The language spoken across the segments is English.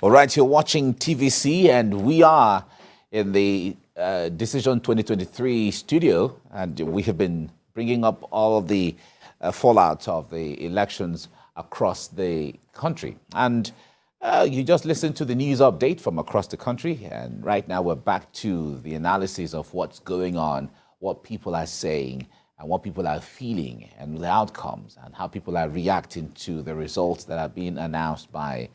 All right, you're watching TVC, and we are in the Decision 2023 studio, and we have been bringing up all of the fallout of the elections across the country. And you just listened to the news update from across the country, and right now we're back to the analysis of what's going on, what people are saying, and what people are feeling, and the outcomes, and how people are reacting to the results that are being announced by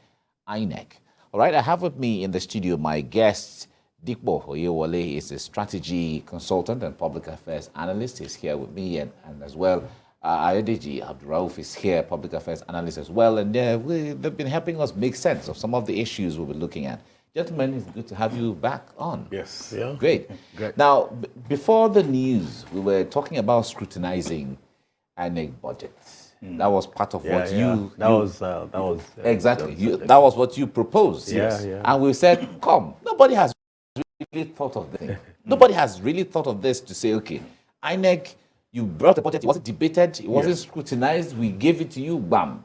INEC. All right, I have with me in the studio my guest, Dikbo Oyewole, is a strategy consultant and public affairs analyst. He's here with me, and as well, Ayodeji Abdurauf is here, public affairs analyst as well, and they've been helping us make sense of some of the issues we'll be looking at. Gentlemen, it's good to have you back on. Yes. Yeah. Great. Now, before the news, we were talking about scrutinizing INEC budgets. That was part of what you... That was exactly. That was what you proposed. Yes. And we said, come, nobody has really thought of this. Nobody has really thought of this to say, okay, INEC, you brought the budget, it wasn't debated, it wasn't scrutinized, we gave it to you, bam.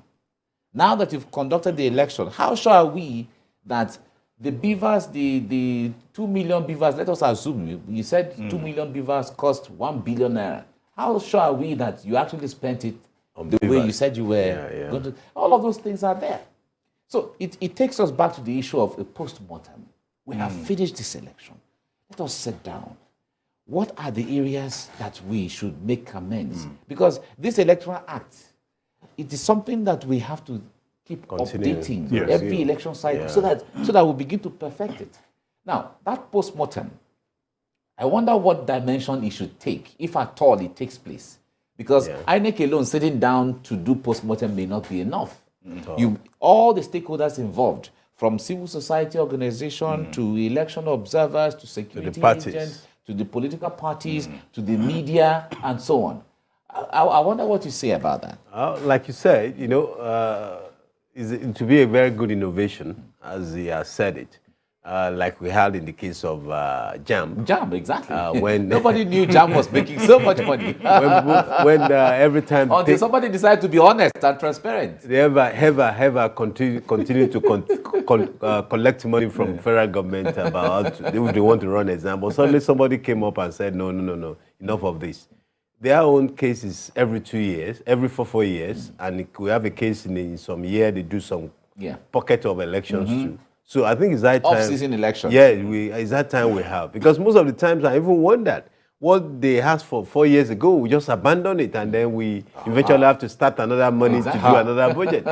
Now that you've conducted the election, how sure are we that the beavers, the 2 million beavers, let us assume, you said 2 million beavers cost 1 billion naira. How sure are we that you actually spent it the way you said you were going to? All of those things are there. So it takes us back to the issue of a post-mortem. We have finished this election. Let us sit down. What are the areas that we should make amends? Because this Electoral Act, it is something that we have to keep updating every election cycle so that we begin to perfect it. Now, that post-mortem, I wonder what dimension it should take, if at all it takes place. Because INEC alone sitting down to do post-mortem may not be enough. All the stakeholders involved, from civil society organization to election observers to security agents to the political parties to the media and so on. I wonder what you say about that. Like you said, it to be a very good innovation, as he has said it. Like we had in the case of JAM. JAM, exactly. When nobody knew JAM was making so much money. when every time until somebody decided to be honest and transparent. They ever continue to collect money from federal government about if they want to run examples. Suddenly somebody came up and said, no, enough of this. Their own cases every 2 years, every 4 years, and we have a case in some year they do some pocket of elections too. So I think it's that time. Off-season elections. Yeah, it's that time we have. Because most of the times I even wondered what they asked for 4 years ago, we just abandon it and then we eventually have to start another money to do another budget.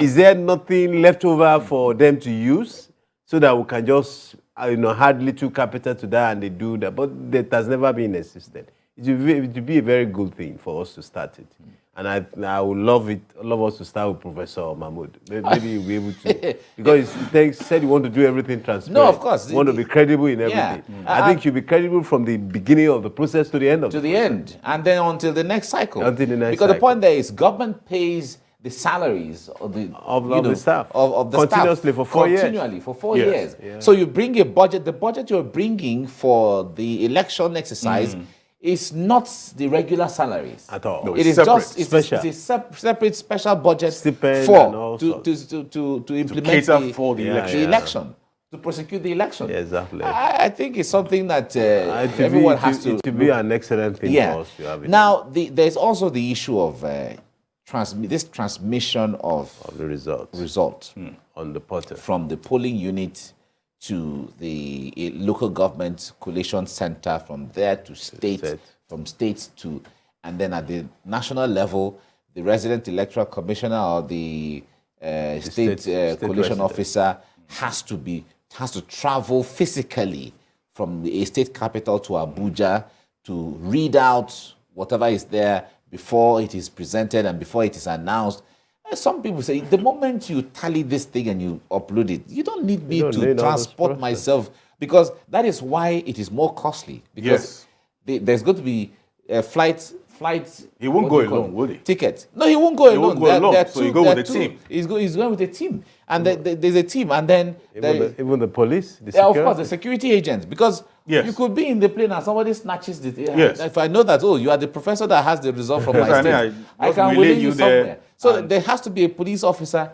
Is there nothing left over for them to use so that we can just add little capital to that and they do that? But that has never been assisted. It would be a very good thing for us to start it. And I would love us to start with Professor Mahmoud. Maybe you'll be able to. Because he said you want to do everything transparent. No, of course. You want to be credible in everything. I think you'll be credible from the beginning of the process to the end of the process. To the end. And then until the next cycle. Until the next because cycle. the point there is government pays the salaries of the staff. Of the continuously staff. For 4 years. Continually for 4 years. Yeah. So you bring a budget. The budget you're bringing for the election exercise is not the regular salaries at all. No, it is just it's a separate special budget to implement the election, to prosecute the election. Yeah, exactly. I think it's something that everyone has to. To be an excellent thing for us to have it. Now, there's also the issue of this transmission of the result on the portal from the polling unit to the local government collation center, from there to state, from states to, and then at the national level, the resident electoral commissioner or the state collation officer has to travel physically from a state capital to Abuja to read out whatever is there before it is presented and before it is announced. Some people say, the moment you tally this thing and you upload it, you don't need me to transport myself, because that is why it is more costly. Because there's going to be flights. He won't go alone, will he? Ticket. No, he won't go alone. So you go with a team. He's going with a team. And there's a team. And then... Even the police? Of course, the security agents. Because you could be in the plane and somebody snatches the... If I know that, you are the professor that has the result from my state, I can relay you somewhere. So there has to be a police officer,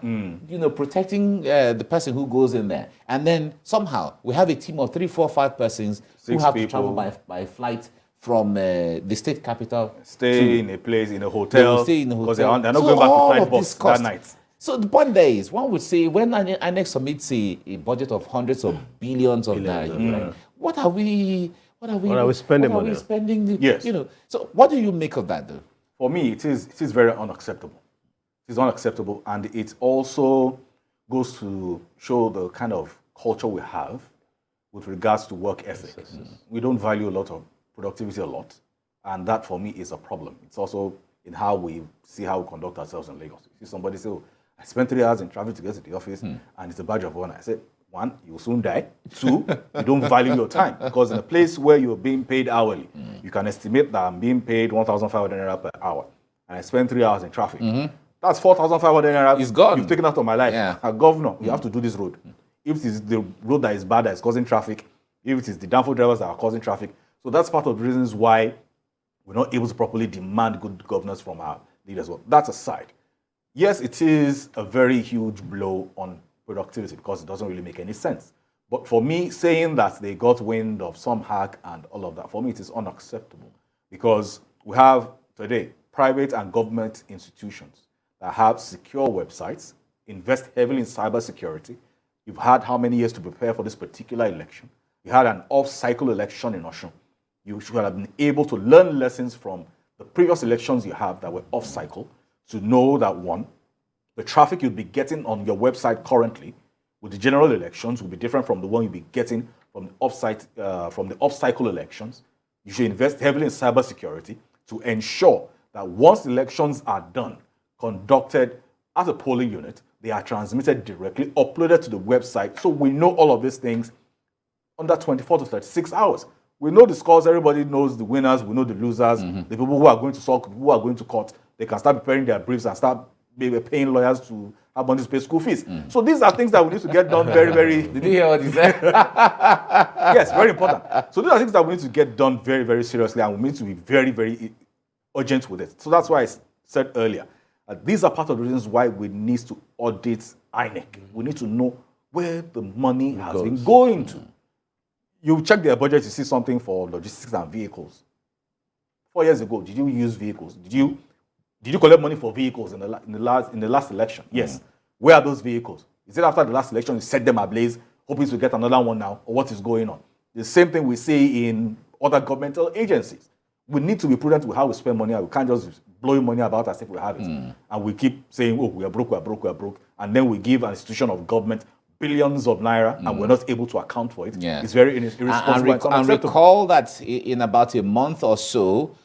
protecting the person who goes in there. And then somehow we have a team of 3, 4, 5 persons who have to travel by flight from the state capital. Stay in a place, in a hotel. Stay in a hotel. Because they're not going back to flight box that night. So the point there is, one would say, when INEC submits a budget of hundreds of billions of naira, what are we spending? Yes. So what do you make of that, though? For me, it is very unacceptable. It is unacceptable, and it also goes to show the kind of culture we have with regards to work ethic. We don't value a lot of productivity a lot, and that for me is a problem. It's also in how we see how we conduct ourselves in Lagos. You see somebody say, I spent 3 hours in traffic to get to the office, and it's a badge of honor. I said, 1, you will soon die. 2, you don't value your time. Because in a place where you're being paid hourly, you can estimate that I'm being paid 1,500 naira per hour. And I spent 3 hours in traffic. That's 4,500 naira. It's gone. You've taken out of my life. Yeah. As governor, you have to do this road. If it is the road that is bad that is causing traffic, if it is the downfall drivers that are causing traffic. So that's part of the reasons why we're not able to properly demand good governance from our leaders. Well, that's aside. Yes, it is a very huge blow on productivity because it doesn't really make any sense. But for me, saying that they got wind of some hack and all of that, for me, it is unacceptable because we have today private and government institutions that have secure websites, invest heavily in cybersecurity. You've had how many years to prepare for this particular election? You had an off-cycle election in Osun. You should have been able to learn lessons from the previous elections you have that were off-cycle to know that, 1, the traffic you'll be getting on your website currently with the general elections will be different from the one you'll be getting from the off-cycle elections. You should invest heavily in cybersecurity to ensure that once elections are done, conducted as a polling unit, they are transmitted directly, uploaded to the website, so we know all of these things under 24 to 36 hours. We know the scores, everybody knows the winners, we know the losers, the people who are going to sulk, who are going to court. They can start preparing their briefs and start maybe paying lawyers to have money to pay school fees. So these are things that we need to get done very, very... Did you hear what he said? Yes, very important. So these are things that we need to get done very, very seriously, and we need to be very, very urgent with it. So that's why I said earlier, these are part of the reasons why we need to audit INEC. We need to know where the money has been going to. You check their budget, you see something for logistics and vehicles. 4 years ago, did you use vehicles? Did you collect money for vehicles in the last election? Yes. Where are those vehicles? Is it after the last election you set them ablaze, hoping to get another one now, or what is going on? The same thing we see in other governmental agencies. We need to be prudent with how we spend money. We can't just blow money about as if we have it. And we keep saying, oh, we are broke, we are broke, we are broke. And then we give an institution of government billions of naira and we're not able to account for it. Yeah. It's very irresponsible and recall that in about a month or so,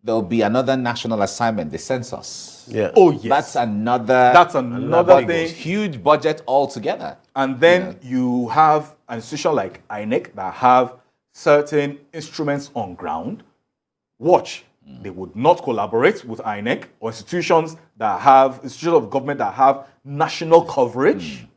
there'll be another national assignment, the census. Yeah. Oh, yes. That's another thing. Huge budget altogether. And then you have an institution like INEC that have certain instruments on ground. Watch. They would not collaborate with INEC or institutions of government that have national coverage.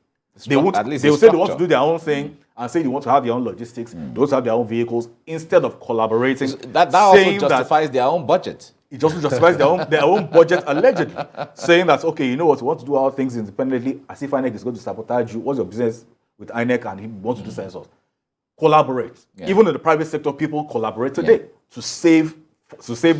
They will say they want to do their own thing and say they want to have their own logistics, they want to have their own vehicles instead of collaborating. So that also justifies their own budget. It also justifies their own budget allegedly, saying that, okay, you know what, we want to do our things independently, as if INEC is going to sabotage you. What's your business with INEC and he wants to do census? Collaborate. Yeah. Even in the private sector, people collaborate today to save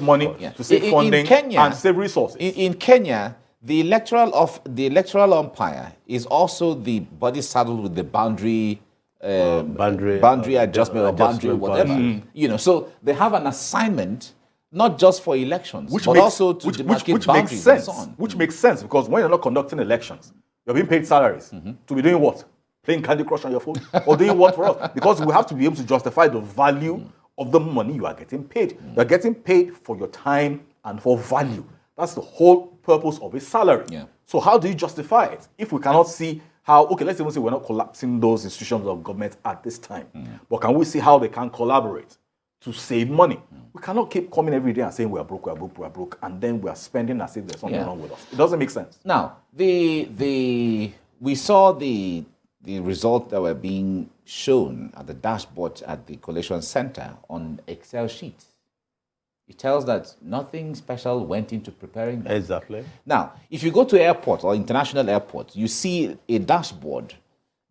money, to save funding, Kenya, and save resources. In Kenya, the electoral umpire is also the body saddled with the boundary adjustment or boundary whatever. So they have an assignment not just for elections, but also to demarcate boundaries and so on. Which makes sense because when you're not conducting elections, you're being paid salaries to be doing what? Playing Candy Crush on your phone? Or doing what for us? Because we have to be able to justify the value of the money you are getting paid. You're getting paid for your time and for value. That's the whole purpose of a salary. Yeah. So how do you justify it? If we cannot see how, okay, let's even say we're not collapsing those institutions of government at this time, but can we see how they can collaborate to save money? We cannot keep coming every day and saying we are broke, we are broke, we are broke, and then we are spending as if there's something wrong with us. It doesn't make sense. Now, we saw the results that were being shown at the dashboard at the collation center on Excel sheets. It tells that nothing special went into preparing that. Exactly. Now, if you go to airports or international airports, you see a dashboard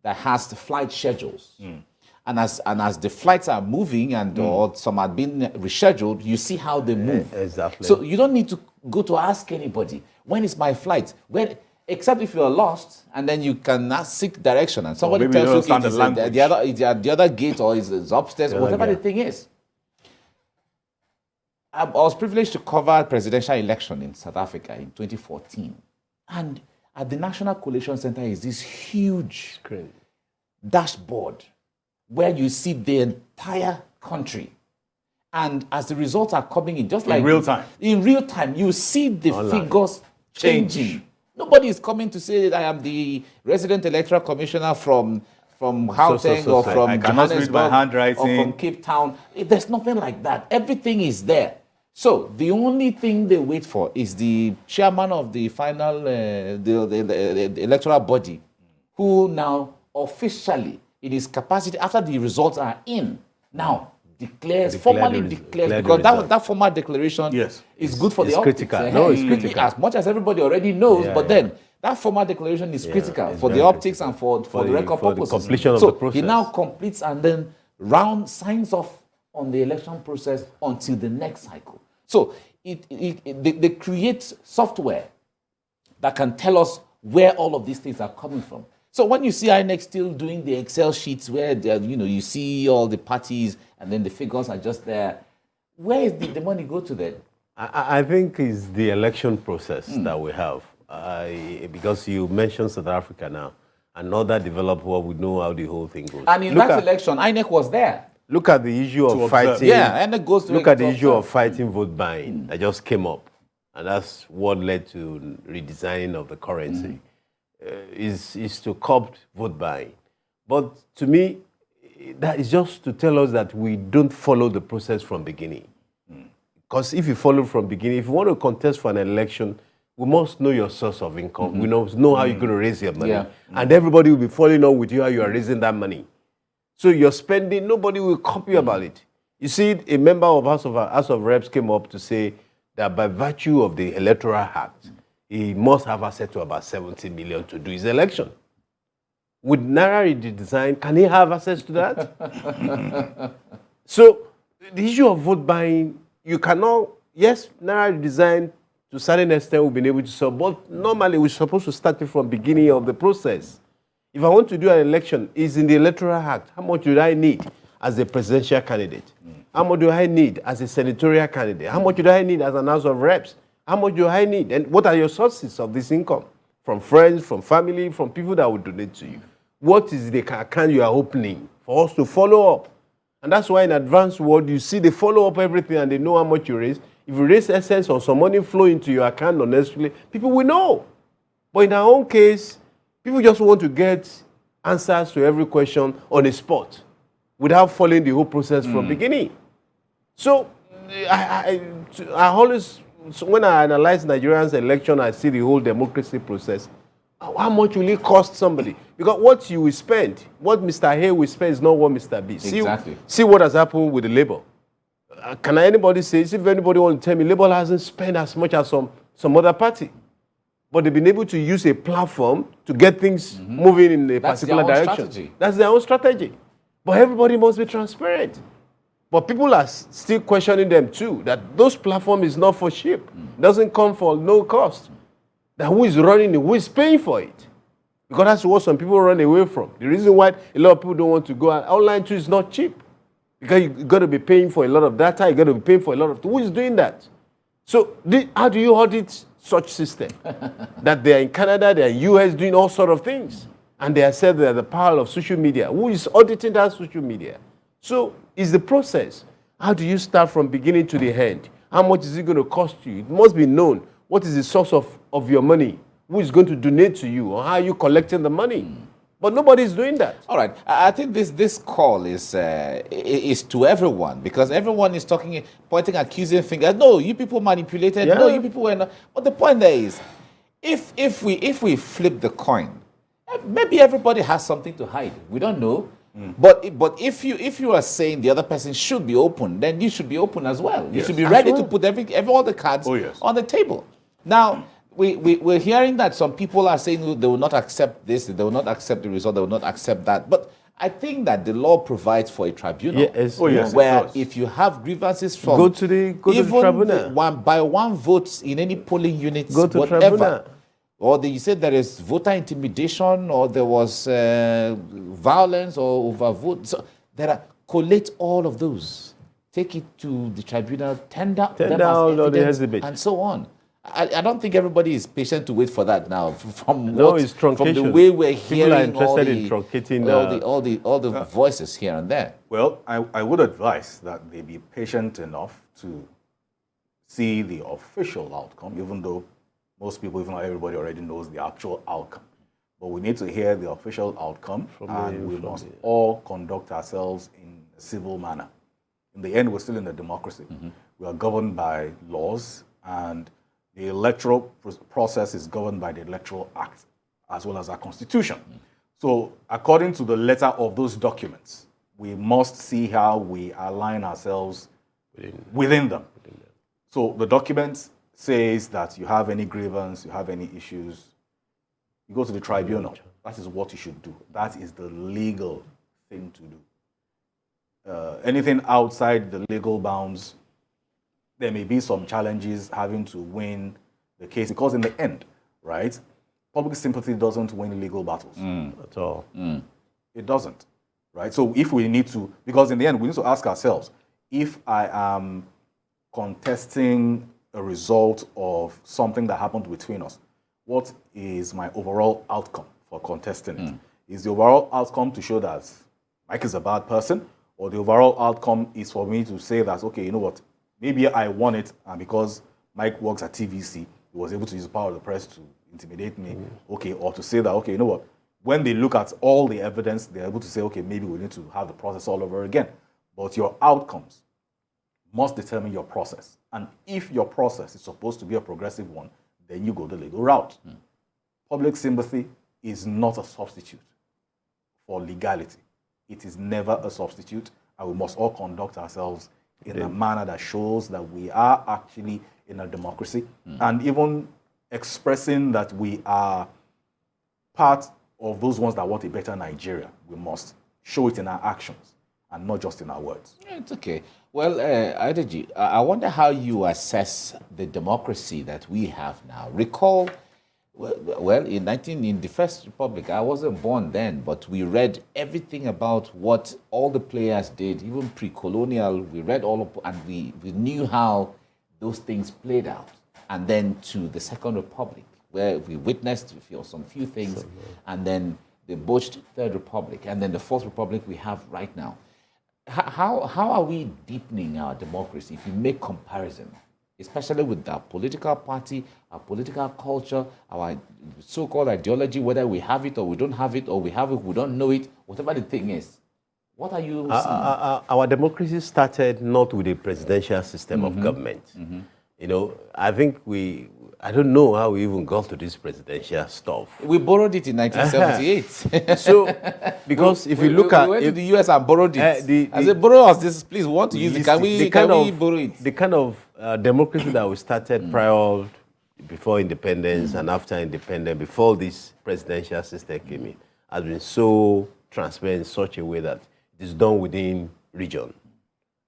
that has the flight schedules. And as the flights are moving and or some are being rescheduled, you see how they move. Exactly. So you don't need to go to ask anybody, when is my flight? Except if you're lost, and then you can seek direction, and somebody maybe you tells you don't understand it's the language. the other gate or it's upstairs, or whatever the thing is. I was privileged to cover presidential election in South Africa in 2014. And at the National Collation Center is this huge dashboard where you see the entire country. And as the results are coming in, just like real time. In real time, you see the figures changing. Nobody is coming to say that I am the resident electoral commissioner from Gauteng or from I cannot read my Johannesburg handwriting. or from Cape Town. There's nothing like that. Everything is there. So the only thing they wait for is the chairman of the final the electoral body, who now officially, in his capacity, after the results are in, now formally declares, because that formal declaration is good for the optics. Critical. No, it's critical. As much as everybody already knows, then that formal declaration is critical for the optics and for the record purposes. The completion of the process. He now completes and then signs off on the election process until the next cycle. So they create software that can tell us where all of these things are coming from. So when you see INEC still doing the Excel sheets where you see all the parties and then the figures are just there, where is the money go to then? I think it's the election process that we have. Because you mentioned South Africa now, another developer would know how the whole thing goes. And in that election, INEC was there. Look at the issue of fighting. Yeah, and it goes to look at the issue of fighting vote buying that just came up, and that's what led to redesigning of the currency. Is to curb vote buying, but to me, that is just to tell us that we don't follow the process from beginning. Because if you follow from beginning, if you want to contest for an election, we must know your source of income. We must know how you're going to raise your money, and everybody will be following up with you how you are raising that money. So you're spending, nobody will copy about it. You see, a member of House of Reps came up to say that by virtue of the Electoral Act, he must have access to about 70 million to do his election. With Naira redesign, can he have access to that? So the issue of vote buying, you cannot, yes, Naira redesign to a certain extent we've been able to solve, but normally we're supposed to start it from the beginning of the process. If I want to do an election, it's in the Electoral Act. How much do I need as a presidential candidate? How much do I need as a senatorial candidate? How much do I need as an House of Reps? How much do I need? And what are your sources of this income? From friends, from family, from people that will donate to you. What is the account you are opening for us to follow up? And that's why in advanced world, you see they follow up everything and they know how much you raise. If you raise essence or some money flow into your account unnecessarily, people will know. But in our own case, people just want to get answers to every question on the spot without following the whole process from beginning. So I always, when I analyze Nigerians' election, I see the whole democracy process. How much will it cost somebody? Because what you will spend, what Mr. A will spend is not what Mr. B. Exactly. See what has happened with the Labour. Can anybody say, if anybody wants to tell me, Labour hasn't spent as much as some other party. But they've been able to use a platform to get things moving in a particular direction. Strategy. That's their own strategy. But everybody must be transparent. But people are still questioning them too, that those platform is not for cheap. Doesn't come for no cost. That who is running it, who is paying for it? Because that's what some people run away from. The reason why a lot of people don't want to go online too is not cheap. Because you got to be paying for a lot of data, you got to be paying for a lot of, who is doing that? So how do you audit such system? That they are in Canada, they are in US doing all sort of things. And they are said they are the power of social media. Who is auditing that social media? So it's the process. How do you start from beginning to the end? How much is it going to cost you? It must be known. What is the source of your money? Who is going to donate to you? Or how are you collecting the money? But nobody is doing that. All right. I think this call is to everyone, because everyone is pointing accusing fingers. No, you people manipulated. No, you people were not. But the point there is, if we flip the coin, maybe everybody has something to hide. We don't know. But if you are saying the other person should be open, then you should be open as well. You Yes. should be As ready well. to put all the cards Oh, yes. on the table. Now, we're hearing that some people are saying they will not accept this, they will not accept the result, they will not accept that. But I think that the law provides for a tribunal. Yes. Oh, yes, it Where does. if you have grievances from Go to the tribunal. by one vote in any polling unit, Go to whatever. tribunal. Or you said there is voter intimidation, or there was violence or overvote. So collate all of those, take it to the tribunal, tender them all as of the evidence, exhibit. and so on. I don't think everybody is patient to wait for that now. From It's from the truncation. way we're People are hearing interested in truncating all the voices here and there. Well, I would advise that they be patient enough to see the official outcome, even though most people, if not everybody, already knows the actual outcome. But we need to hear the official outcome, and we must all conduct ourselves in a civil manner. In the end, we're still in a democracy. We are governed by laws, and the electoral process is governed by the Electoral Act, as well as our Constitution. So, according to the letter of those documents, we must see how we align ourselves within them. So, the document says that you have any grievance, you have any issues, you go to the tribunal. That is what you should do. That is the legal thing to do. Anything outside the legal bounds, there may be some challenges having to win the case, because in the end, right, public sympathy doesn't win legal battles. At all. It doesn't, right? So if we need to, because in the end, we need to ask ourselves, if I am contesting a result of something that happened between us, what is my overall outcome for contesting it? Is the overall outcome to show that Mike is a bad person, or the overall outcome is for me to say that, okay, you know what, maybe I won it, and because Mike works at TVC, he was able to use the power of the press to intimidate me, okay, or to say that, okay, you know what, when they look at all the evidence, they're able to say, okay, maybe we need to have the process all over again. But your outcomes must determine your process. And if your process is supposed to be a progressive one, then you go the legal route. Public sympathy is not a substitute for legality. It is never a substitute, and we must all conduct ourselves in a manner that shows that we are actually in a democracy, and even expressing that we are part of those ones that want a better Nigeria. We must show it in our actions and not just in our words. It's okay. Well, Adeji, I wonder how you assess the democracy that we have now. Recall, well, in the First Republic, I wasn't born then, but we read everything about what all the players did, even pre-colonial. We read all of, and we knew how those things played out. And then to the Second Republic, where we witnessed some few things, and then the botched Third Republic, and then the Fourth Republic we have right now. How are we deepening our democracy if you make comparison, especially with our political party, our political culture, our so-called ideology, whether we have it or we don't have it, or we have it, we don't know it, whatever the thing is. What are you seeing? Our democracy started not with a presidential system of government. You know, I think I don't know how we even got to this presidential stuff. We borrowed it in 1978. So, because if you look at... We went to the US and borrowed it. I said, borrow us this, please, we want to use it. Can we borrow it? The kind of democracy that we started before independence and after independence, before this presidential system came in, has been so transparent in such a way that it is done within region.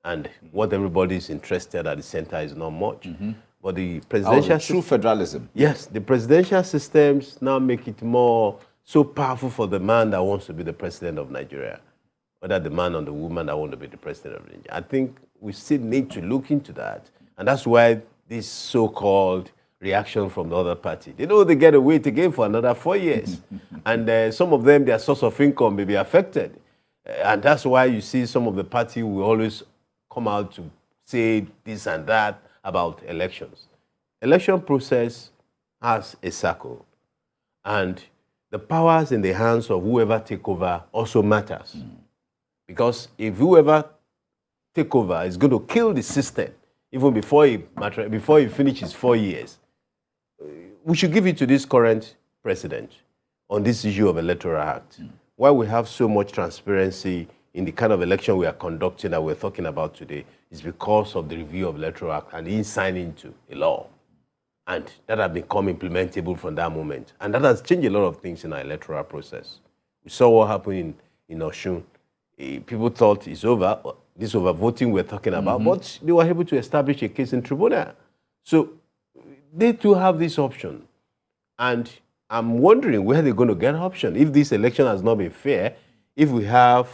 And what everybody is interested at the center is not much. But the presidential true federalism. Yes, the presidential systems now make it more so powerful for the man that wants to be the president of Nigeria, whether the man or the woman that want to be the president of Nigeria. I think we still need to look into that. And that's why this so-called reaction from the other party. They know they get away again for another 4 years. And some of them, their source of income may be affected. And that's why you see some of the party will always come out to say this and that about elections. Election process has a circle, and the powers in the hands of whoever take over also matters. Because if whoever take over is going to kill the system even before he finishes 4 years, we should give it to this current president on this issue of Electoral Act. why we have so much transparency in the kind of election we are conducting that we're talking about today is because of the review of Electoral Act and in signing into a law. And that has become implementable from that moment. And that has changed a lot of things in our electoral process. We saw what happened in Ogun. People thought it's over, this overvoting we're talking about, but they were able to establish a case in tribunal. So they too have this option. And I'm wondering where they're going to get option. If this election has not been fair, if we have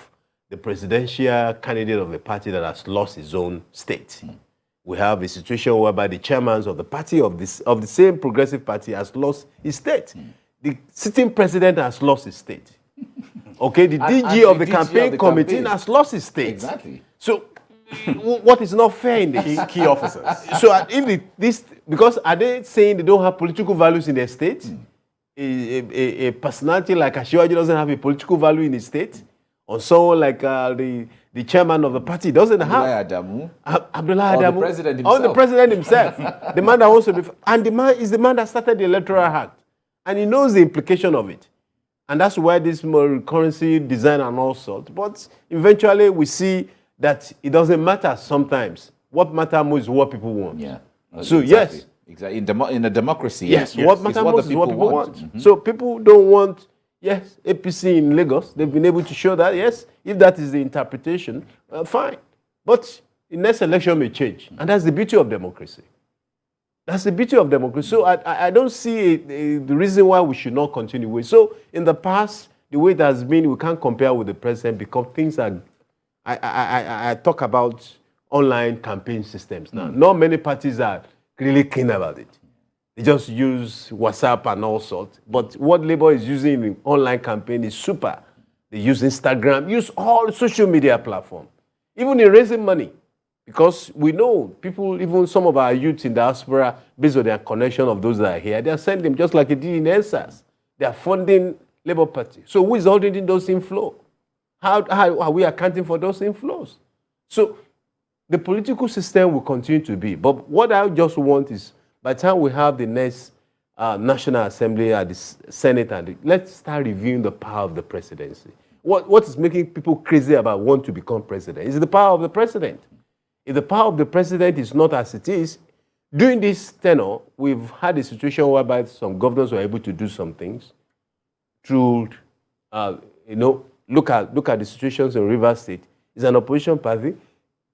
the presidential candidate of a party that has lost his own state, we have a situation whereby the chairman of the party of the same progressive party has lost his state. The sitting president has lost his state. Okay, the DG of the campaign committee has lost his state. Exactly. So what is not fair in this? Key officers. So because are they saying they don't have political values in their state? A personality like Ashiwaji doesn't have a political value in his state? Or someone like the chairman of the party doesn't have. Abdullah Adamu. Or the president himself. Or the president himself. The man that wants to be. And the man is the man that started the Electoral Act. And he knows the implication of it. And that's why this currency design and all sorts. But eventually we see that it doesn't matter sometimes. What matters most is what people want. Yeah. So exactly. yes. Exactly. In a democracy, yes. What matters most is what people want. Mm-hmm. So people don't want, yes, APC in Lagos. They've been able to show that, yes, if that is the interpretation, fine. But the next election may change. And that's the beauty of democracy. That's the beauty of democracy. So I don't see the reason why we should not continue with. So in the past, the way it has been, we can't compare with the present because things are. I talk about online campaign systems now. Not many parties are really keen about it. They just use WhatsApp and all sorts. But what Labour is using in online campaign is super. They use Instagram, use all social media platforms, even in raising money. Because we know people, even some of our youth in diaspora, based on their connection of those that are here, they are sending them just like they did in NSAS. They are funding Labour Party. So who is holding in those inflows? How are we accounting for those inflows? So the political system will continue to be. But what I just want is, by the time we have the next National Assembly and the Senate, let's start reviewing the power of the presidency. What is making people crazy about want to become president is the power of the president. If the power of the president is not as it is, during this tenure, we've had a situation whereby some governors were able to do some things through, look at the situations in Rivers State. It's an opposition party.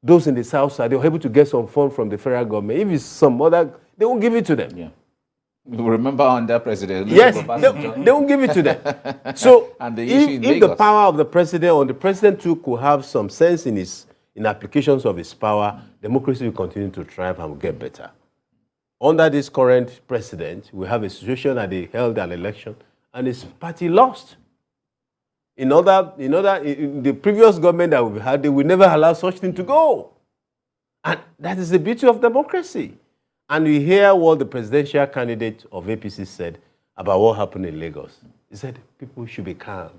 Those in the south side, they were able to get some funds from the federal government. If it's some other, they won't give it to them. Yeah. You remember under President? Yes, they won't give it to them. So and the if the power of the president or the president too could have some sense in applications of his power, democracy will continue to thrive and will get better. Under this current president, we have a situation that they held an election and his party lost. In the previous government that we've had, they will never allow such thing to go. And that is the beauty of democracy. And we hear what the presidential candidate of APC said about what happened in Lagos. He said, people should be calm.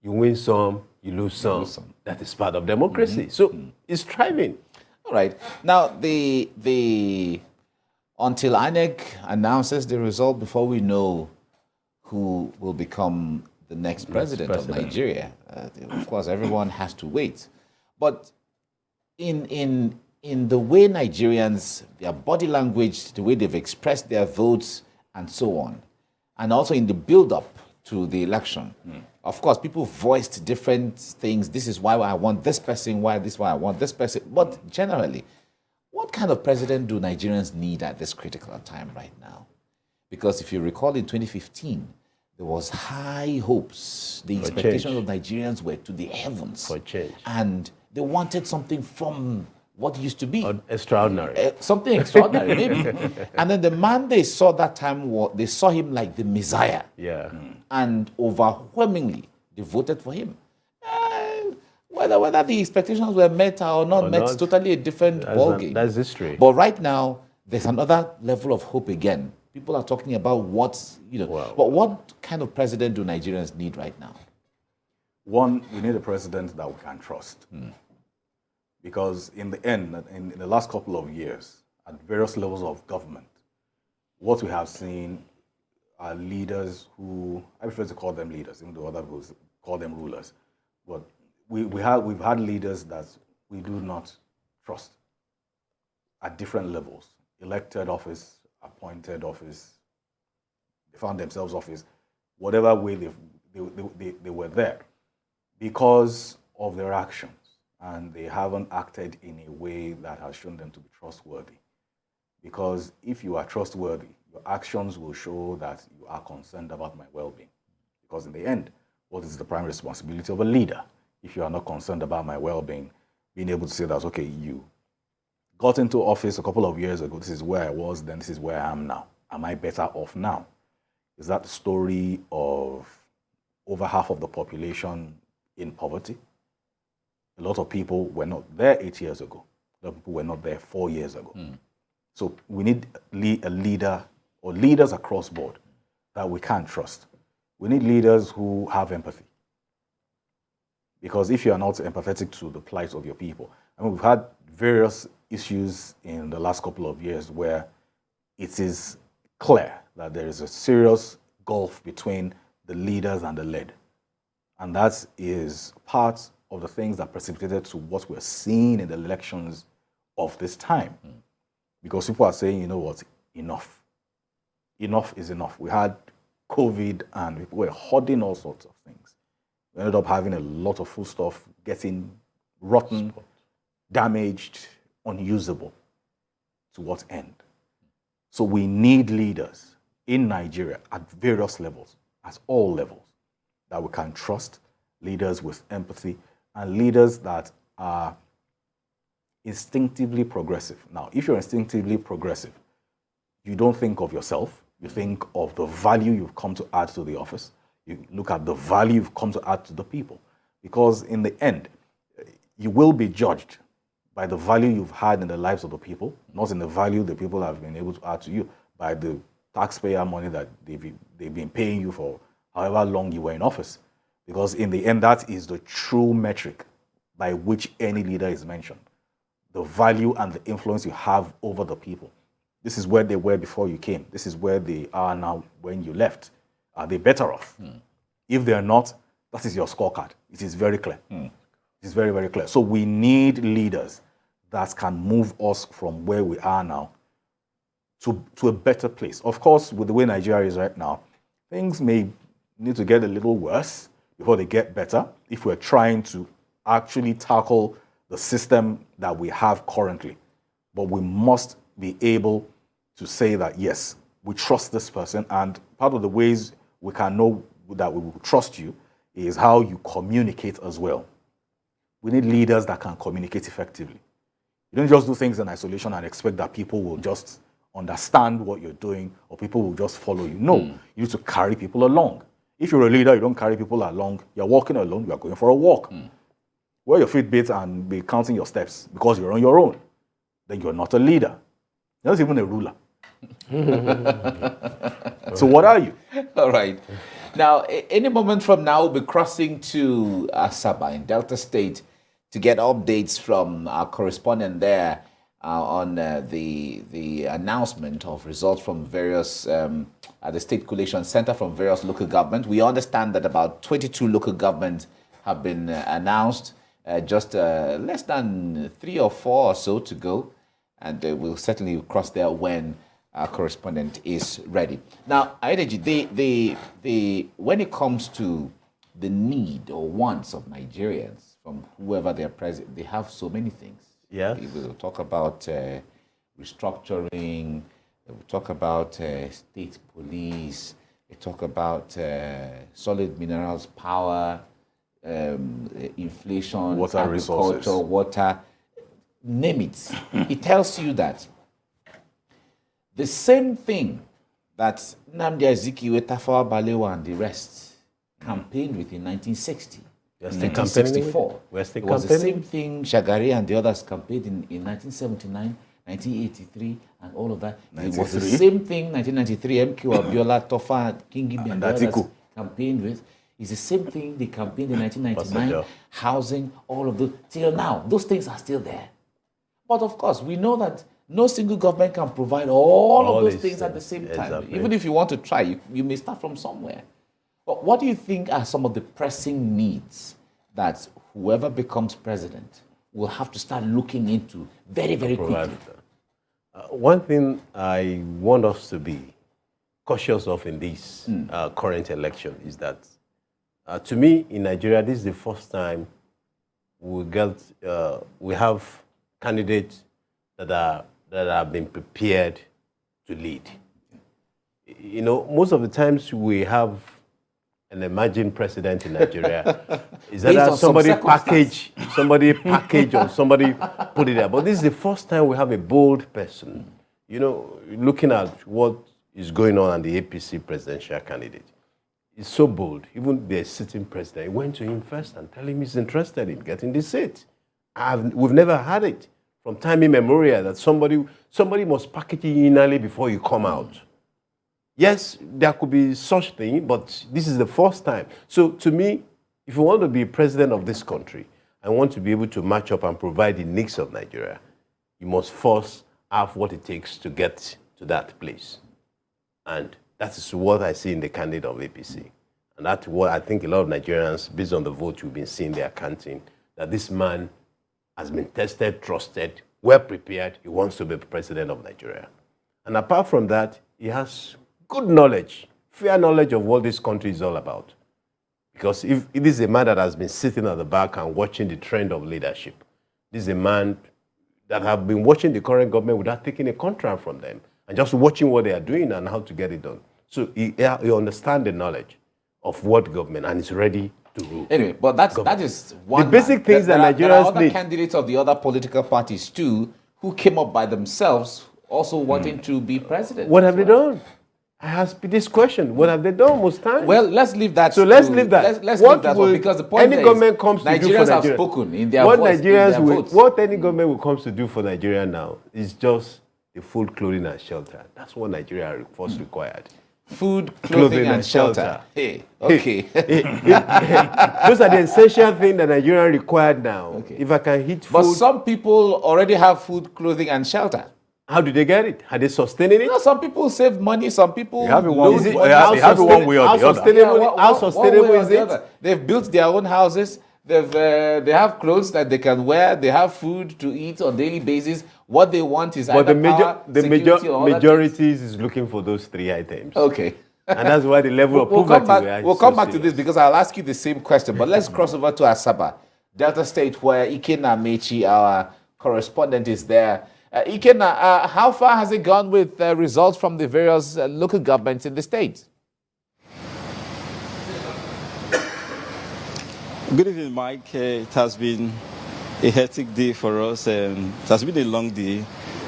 You win some, you lose some. That is part of democracy. So it's thriving. All right. Now, until INEC announces the result before we know who will become the next president of Nigeria, of course, everyone has to wait. But in the way Nigerians, their body language, the way they've expressed their votes, and so on, and also in the build-up to the election, of course, people voiced different things. This is why I want this person, why I want this person. But generally, what kind of president do Nigerians need at this critical time right now? Because if you recall in 2015, there was high hopes. The expectations of Nigerians were to the heavens. For change. And they wanted something from what used to be. Extraordinary. Something extraordinary, maybe. And then the man they saw that time, they saw him like the Messiah. Yeah. And overwhelmingly, they voted for him. Whether the expectations were met or not met, it's totally a different ballgame. That's history. But right now, there's another level of hope again. People are talking about but what kind of president do Nigerians need right now? One, we need a president that we can trust. Because in the end, in the last couple of years, at various levels of government, what we have seen are leaders who, I prefer to call them leaders, even though other people call them rulers. But we've had leaders that we do not trust at different levels. Elected office, appointed office, they found themselves office, whatever way they were there because of their actions. And they haven't acted in a way that has shown them to be trustworthy. Because if you are trustworthy, your actions will show that you are concerned about my well-being. Because in the end, what is the primary responsibility of a leader? If you are not concerned about my well-being, being able to say that, okay, you got into office a couple of years ago, this is where I was, then this is where I am now. Am I better off now? Is that the story of over half of the population in poverty? A lot of people were not there 8 years ago. A lot of people were not there 4 years ago. So we need a leader or leaders across board that we can't trust. We need leaders who have empathy. Because if you are not empathetic to the plight of your people, I mean, we've had various issues in the last couple of years where it is clear that there is a serious gulf between the leaders and the led. And that is part of the things that precipitated to what we're seeing in the elections of this time. Because people are saying, you know what, enough. Enough is enough. We had COVID and people were hoarding all sorts of things. We ended up having a lot of food stuff getting rotten, damaged, unusable. To what end? So we need leaders in Nigeria at various levels, at all levels, that we can trust, leaders with empathy, and leaders that are instinctively progressive. Now, if you're instinctively progressive, you don't think of yourself, you think of the value you've come to add to the office, you look at the value you've come to add to the people. Because in the end, you will be judged by the value you've had in the lives of the people, not in the value the people have been able to add to you, by the taxpayer money that they've been paying you for however long you were in office. Because in the end, that is the true metric by which any leader is mentioned. The value and the influence you have over the people. This is where they were before you came. This is where they are now when you left. Are they better off? If they are not, that is your scorecard. It is very clear. It is very, very clear. So we need leaders that can move us from where we are now to a better place. Of course, with the way Nigeria is right now, things may need to get a little worse before they get better if we're trying to actually tackle the system that we have currently. But we must be able to say that, yes, we trust this person, and part of the ways we can know that we will trust you is how you communicate as well. We need leaders that can communicate effectively. You don't just do things in isolation and expect that people will just understand what you're doing or people will just follow you. No, you need to carry people along. If you're a leader, you don't carry people along, you're walking alone, you're going for a walk. Wear your Fitbit and be counting your steps because you're on your own. Then you're not a leader. You're not even a ruler. So what are you? All right. Now, any moment from now, we'll be crossing to Asaba in Delta State to get updates from our correspondent there on the announcement of results from various, at the State Collation Center from various local governments. We understand that about 22 local governments have been announced, just less than 3 or 4 or so to go. And we'll certainly cross there when our correspondent is ready. Now, Ayedeji, when it comes to the need or wants of Nigerians from whoever they're present, they have so many things. Yeah. We will talk about restructuring, we'll talk about state police, we talk about solid minerals, power, inflation, water agriculture, resources. water, name it. It tells you that the same thing that Nnamdi Azikiwe, Tafawa Balewa, and the rest campaigned with in 1960. We're In still campaigning with it. 1964. We're still It was the campaigning. same thing Shagari and the others campaigned in 1979, 1983, and all of that. It was the 93. same thing 1993, MQ Abiola, Tofa, Kingibe, and the others Atiku. campaigned with. It's the same thing they campaigned in 1999, Obasanjo. housing, all of those. Till now, those things are still there. But of course, we know that no single government can provide all of those these things at the things, same time. exactly. Even if you want to try, you may start from somewhere. But what do you think are some of the pressing needs that whoever becomes president will have to start looking into very, very quickly? One thing I want us to be cautious of in this current election is that, to me, in Nigeria, this is the first time we have candidates that have been prepared to lead. You know, most of the times we have an emerging president in Nigeria. Is that somebody package or somebody put it there? But this is the first time we have a bold person. You know, looking at what is going on the APC presidential candidate. He's so bold. Even the sitting president, he went to him first and told him he's interested in getting this seat. We've never had it from time immemorial that somebody must package you in early before you come out. Yes, there could be such thing, but this is the first time. So to me, if you want to be president of this country and want to be able to match up and provide the needs of Nigeria, you must first have what it takes to get to that place. And that is what I see in the candidate of APC. And that's what I think a lot of Nigerians, based on the vote we've been seeing they are counting, that this man has been tested, trusted, well prepared. He wants to be president of Nigeria. And apart from that, he has good knowledge, fair knowledge of what this country is all about. Because if it is a man that has been sitting at the back and watching the trend of leadership, this is a man that have been watching the current government without taking a contract from them and just watching what they are doing and how to get it done. So he understands the knowledge of what government and is ready to rule. Anyway, but that is one. The basic things that Nigerians there are other need. Candidates of the other political parties too who came up by themselves also wanting to be president. What have they done? I ask this question. What have they done most times? Well, let's leave that. So let's leave that. Let's leave that one, because the point any government comes to do for Nigerians have Nigeria, spoken in their what voice, Nigerians what any government will comes to do for Nigeria now is just the food, clothing, and shelter. That's what Nigeria first required. Food, clothing, and shelter. Hey, okay. Those are the essential things that Nigeria required now. Okay. If I can hit food. But some people already have food, clothing, and shelter. How do they get it? Are they sustaining it? You know, some people save money, some people They have it one, lose money. they have it one way or the other. How sustainable is it? They've built their own houses. They have clothes that they can wear. They have food to eat on a daily basis. What they want is But either majority is looking for those three items. Okay. And that's why the level of poverty. We'll come back to this because I'll ask you the same question. But let's cross over to Asaba, Delta State, where Ikenna Mechi, our correspondent, is there. Ikenna, how far has it gone with results from the various local governments in the state? Good evening, Mike. It has been a hectic day for us. It has been a long day,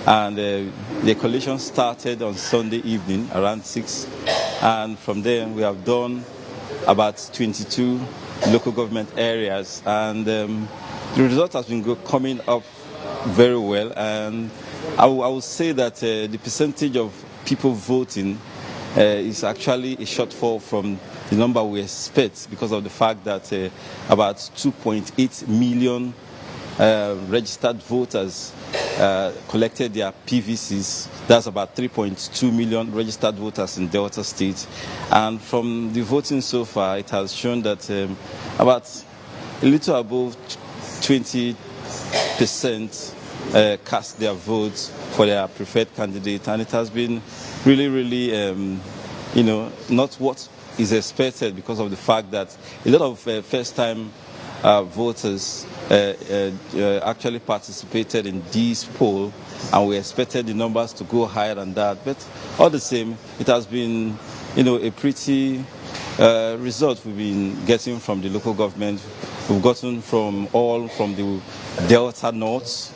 and the coalition started on Sunday evening around 6, and from there we have done about 22 local government areas, and the result has been coming up very well, and I would say that the percentage of people voting is actually a shortfall from the number we expect, because of the fact that about 2.8 million registered voters collected their PVCs. That's about 3.2 million registered voters in Delta State. And from the voting so far, it has shown that about a little above 20% cast their votes for their preferred candidate. And it has been really, not what is expected, because of the fact that a lot of first-time voters actually participated in this poll, and we expected the numbers to go higher than that. But all the same, it has been, a pretty result we've been getting from the local government. We've gotten from the Delta North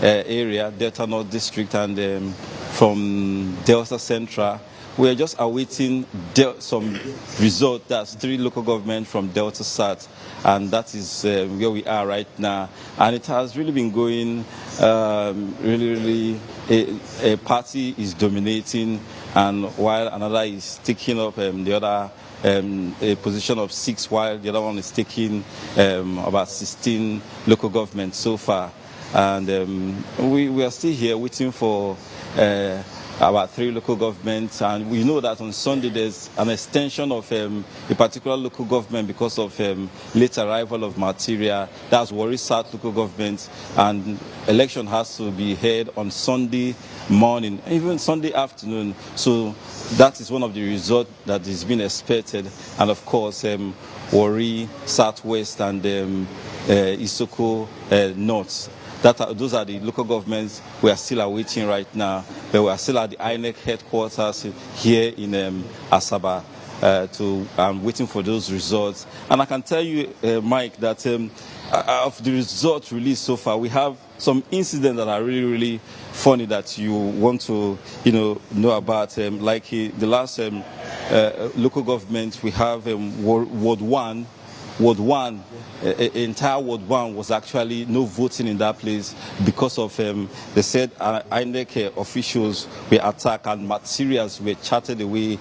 area, Delta North District, and from Delta Central. We are just awaiting some result. That's 3 local government from Delta South, and that is where we are right now. And it has really been going really. A party is dominating, and while another is taking up the other a position of 6, while the other one is taking about 16 local governments so far. And we are still here waiting for about 3 local governments, and we know that on Sunday there's an extension of a particular local government because of late arrival of material. That's Warri South local government, and election has to be held on Sunday morning, even Sunday afternoon. So that is one of the results that is being expected, and of course Warri Southwest and Isoko North. Those are the local governments we are still awaiting right now, but we are still at the INEC headquarters here in Asaba waiting for those results. And I can tell you, Mike, that of the results released so far, we have some incidents that are really, really funny that you want to, know about. Like the last local government, we have Ward 1. Ward 1, entire Ward 1 was actually no voting in that place because of, they said INEC officials were attacked and materials were carted away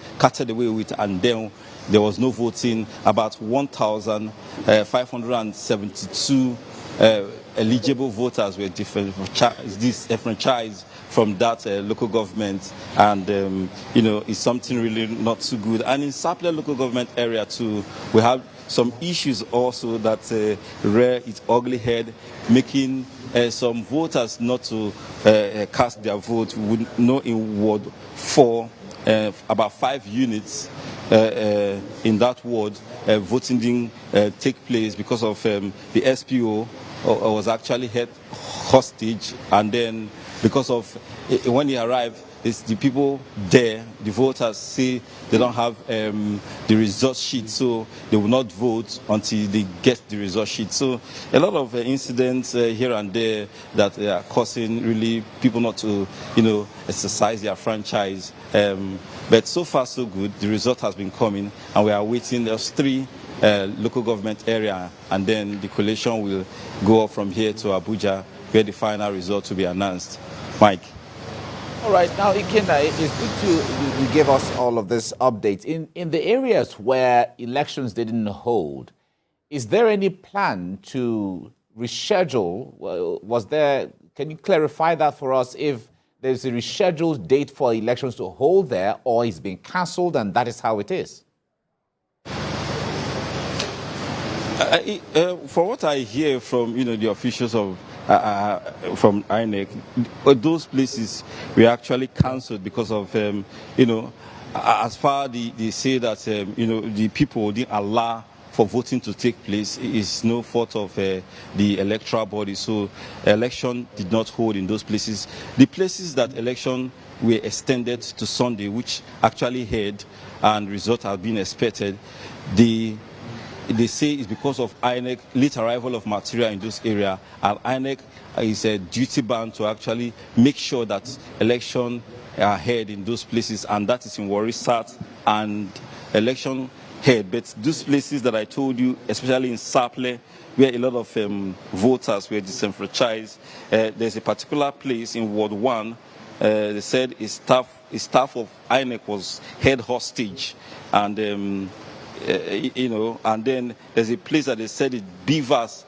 with, and then there was no voting. About 1,572 eligible voters were disenfranchised from that local government, and it's something really not too good. And in Sapele local government area too, we have some issues also that rear its ugly head, making some voters not to cast their vote. We know in Ward 4, about 5 units in that ward, voting didn't take place because of the SPO was actually held hostage, and then because of when he arrived, it's the people there, the voters say they don't have the result sheet, so they will not vote until they get the result sheet. So a lot of incidents here and there that are causing really people not to, exercise their franchise. But so far so good. The result has been coming, and we are waiting. There's 3 local government area, and then the collation will go up from here to Abuja, where the final result will be announced. Mike. All right, now Ikenna, it's good you give us all of this updates. In the areas where elections didn't hold, is there any plan to reschedule? Can you clarify that for us, if there's a rescheduled date for elections to hold there, or it's been cancelled and that is how it is? For what I hear from the officials of from INEC, those places were actually cancelled because of as far they say that the people didn't allow for voting to take place. Is no fault of the electoral body, so election did not hold in those places. The places that election were extended to Sunday, which actually held and result have been expected, they say it's because of INEC late arrival of material in those areas, and INEC is duty bound to actually make sure that election are held in those places, and that is in Warri South and election held. But those places that I told you, especially in Sapele, where a lot of voters were disenfranchised, there's a particular place in Ward 1. They said a staff of INEC was held hostage, and and then there's a place that they said the beavers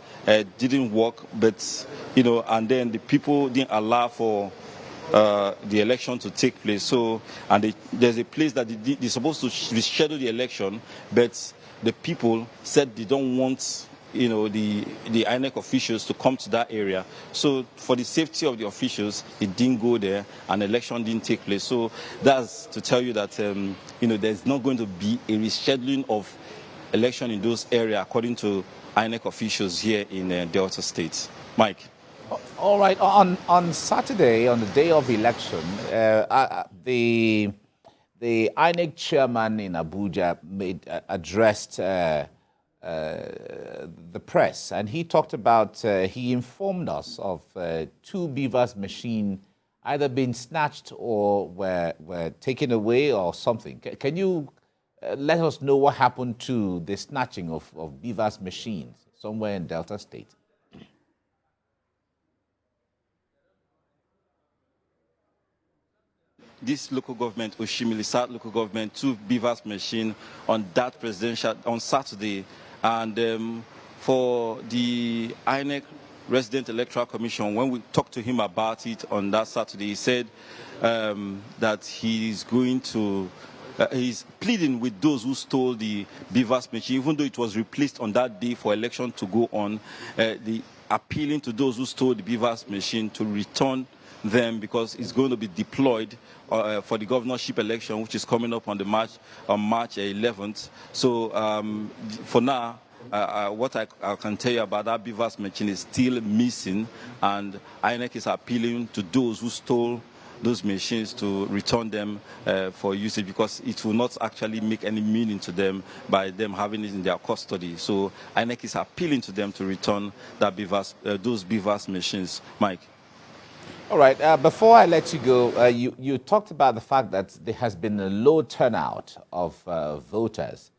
didn't work, but and then the people didn't allow for the election to take place. So, and there's a place that they're supposed to reschedule the election, but the people said they don't want the INEC officials to come to that area. So for the safety of the officials, it didn't go there, and election didn't take place. So that's to tell you that there's not going to be a rescheduling of election in those areas, according to INEC officials here in Delta State. Mike. All right. On Saturday, on the day of election, the INEC chairman in Abuja addressed the press, and he talked about, he informed us of 2 beavers machine either being snatched or were taken away or something. Can you let us know what happened to the snatching of beavers machines somewhere in Delta State? This local government, Oshimili South local government, 2 beavers machine on that presidential on Saturday, and for the INEC Resident Electoral Commission, when we talked to him about it on that Saturday, he said that he's going to, he's pleading with those who stole the BVAS machine, even though it was replaced on that day for election to go on, appealing to those who stole the BVAS machine to return them, because it's going to be deployed for the governorship election, which is coming up on March 11th. So for now, what I can tell you about that BVAS machine is still missing, and INEC is appealing to those who stole those machines to return them for usage, because it will not actually make any meaning to them by them having it in their custody. So INEC is appealing to them to return that those BVAS machines. Mike. All right. Before I let you go, you talked about the fact that there has been a low turnout of voters,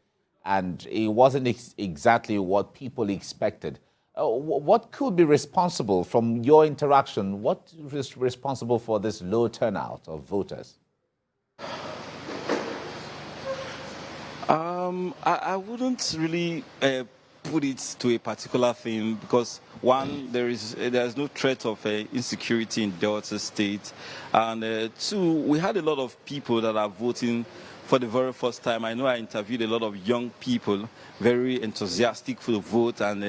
and it wasn't exactly what people expected. What could be responsible from your interaction? What is responsible for this low turnout of voters? I wouldn't really put it to a particular thing, because one, there is no threat of insecurity in Delta State, and two, we had a lot of people that are voting for the very first time. I know I interviewed a lot of young people, very enthusiastic for the vote, and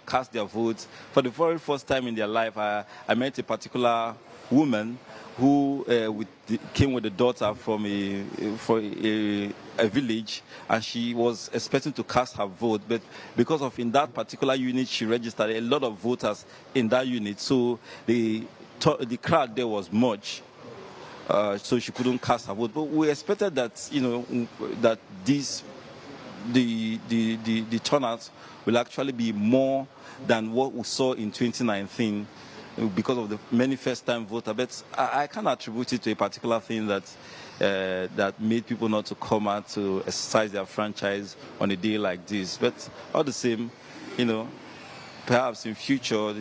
cast their votes for the very first time in their life. I met a particular woman who came with a daughter from a village, and she was expecting to cast her vote, but because of in that particular unit she registered a lot of voters in that unit, so the crowd there was much. So she couldn't cast her vote. But we expected that, that the turnout will actually be more than what we saw in 2019 because of the many first-time voters. But I can't attribute it to a particular thing that made people not to come out to exercise their franchise on a day like this. But all the same, perhaps in future,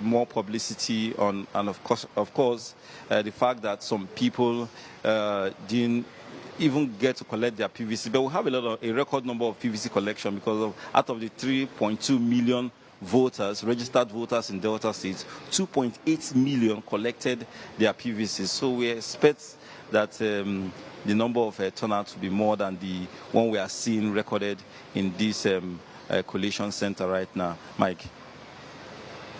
more publicity on, and of course, the fact that some people didn't even get to collect their PVC, but we have a record number of PVC collection, because out of the 3.2 million voters, registered voters in Delta State, 2.8 million collected their PVC. So we expect that the number of turnouts will be more than the one we are seeing recorded in this collation center right now. Mike.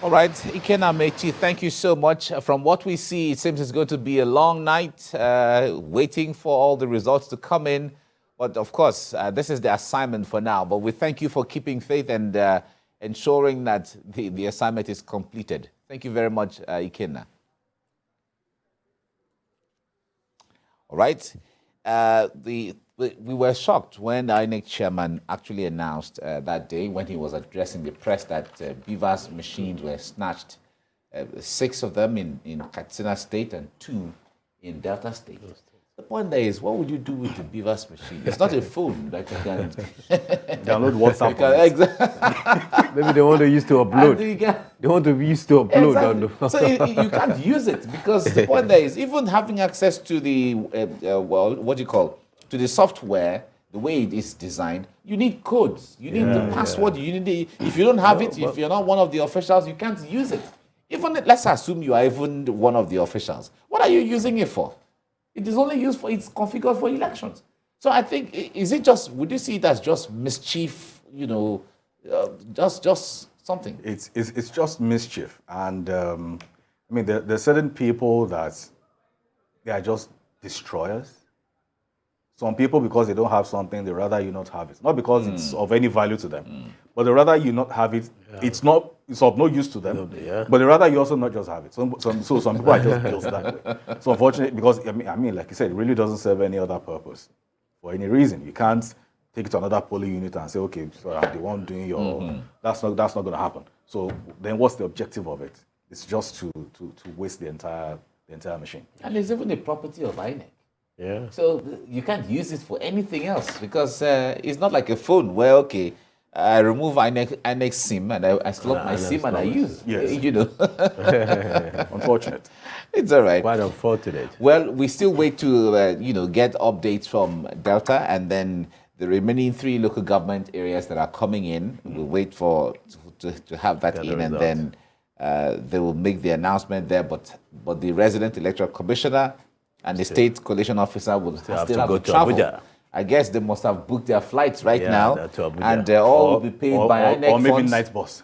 All right, Ikenna Mechi, thank you so much. From what we see, it seems it's going to be a long night waiting for all the results to come in. But of course, this is the assignment for now. But we thank you for keeping faith and ensuring that the assignment is completed. Thank you very much, Ikenna. All right. We were shocked when the INEC chairman actually announced that day, when he was addressing the press, that BVAS machines were snatched, 6 of them in Katsina State and 2 in Delta State. The point there is, what would you do with the BVAS machine? It's not a phone that you can download WhatsApp. Maybe they want to use to upload. They want to use to upload. Exactly. So you can't use it, because the point there is, even having access to the to the software, the way it is designed, you need codes, you need the password, you need if you don't have it, if you're not one of the officials, you can't use it. Even let's assume you are even one of the officials. What are you using it for? It is only used it's configured for elections. So I think, would you see it as just mischief, just something? It's just mischief. And there are certain people that they are just destroyers. Some people, because they don't have something, they rather you not have it. Not because it's of any value to them, but they rather you not have it. Yeah. It's of no use to them, but they rather you also not just have it. So some people are just built that way. So unfortunately, because like you said, it really doesn't serve any other purpose for any reason. You can't take it to another polling unit and say, okay, so I'm the one doing your. That's not going to happen. So then, what's the objective of it? It's just to waste the entire machine. And it's even a property of INEC. Yeah. So you can't use it for anything else, because it's not like a phone where, okay, I remove INEC SIM and I slot my SIM and I use. Yes. Unfortunate. It's all right. Quite unfortunate. Well, we still wait to get updates from Delta, and then the remaining 3 local government areas that are coming in. We'll wait to have that in, and then they will make the announcement there, but the resident electoral commissioner and the state collation officer will still have to travel. Abuja. I guess they must have booked their flights right Yeah, now, to Abuja. and all will be paid by INEC or maybe funds. night bus.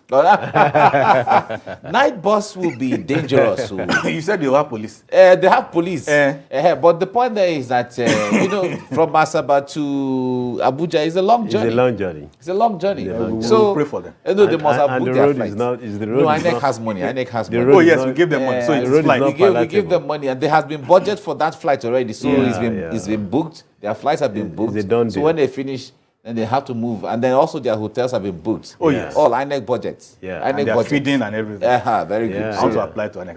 Night bus will be dangerous. So. You said you have police. They have police, but the point there is that from Asaba to Abuja is a long journey. It's a long journey. It's a long journey. So pray for them. No, they must have And booked the their road flights. is not. Is the No, road is INEC not, has money. INEC has the money. road Oh is yes, not- we give them money. So the it's road is flight. not we give palatable. them money, and there has been budget for that flight already. So it's been booked. Their flights have been booked. a done So deal. when they finish, then they have to move, and then also their hotels have been booked. Oh, yes. all INEC budgets. Yeah. INEC And they're budgets. feeding and everything. Very good. Yeah. I want to apply to an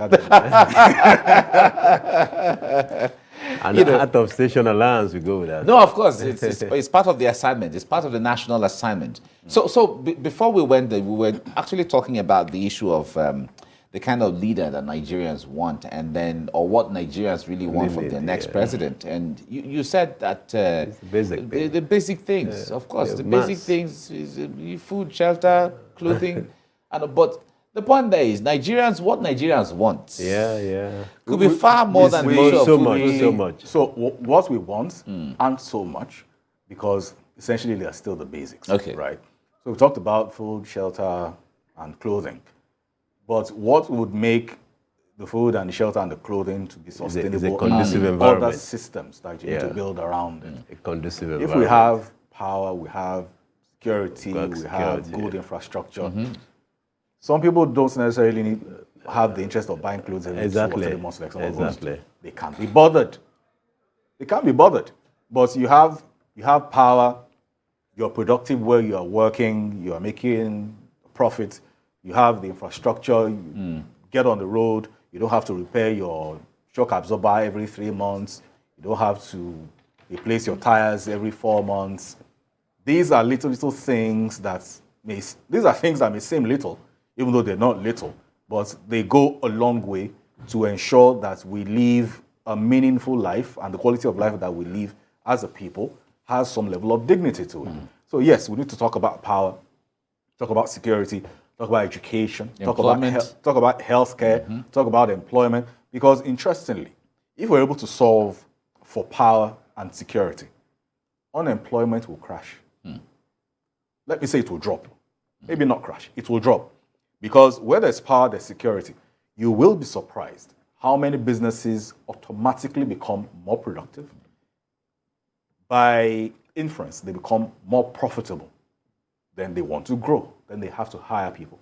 And the out of station allowance, we go with that. No, of course, it's part of the assignment. It's part of the national assignment. So before we went there, we were actually talking about the issue of the kind of leader that Nigerians want, and then or what Nigerians really want from their next president. And you said that the basic the basic things, of course, yeah, the mass. basic things is food, shelter, clothing, but the point there is what Nigerians want. Yeah. Could be far more than the issue of so food. much, so much. So what we want aren't so much, because essentially they are still the basics. Okay. Right. So we talked about food, shelter, and clothing. But what would make the food and the shelter and the clothing to be sustainable conducive are environment. other systems that you need to build around it. A conducive If environment. we have power, we have security, Got we have security, good infrastructure. Some people don't necessarily have the interest of buying clothes every 2 or Exactly. 3 months like some of us do. Exactly. They can't be bothered. They can't be bothered. But you have power, you're productive where you are working, you are making profit, you have the infrastructure, you get on the road, you don't have to repair your shock absorber every 3 months, you don't have to replace your tires every 4 months. These are little things that may seem little, even though they're not little, but they go a long way to ensure that we live a meaningful life, and the quality of life that we live as a people has some level of dignity to it. So yes, we need to talk about power, talk about security, talk about education, talk about healthcare, talk about employment, because interestingly, if we're able to solve for power and security, unemployment will crash. Let me say it will drop. Maybe not crash, it will drop. Because where there's power, there's security. You will be surprised how many businesses automatically become more productive. By inference, they become more profitable. Then they want to grow. Then they have to hire people.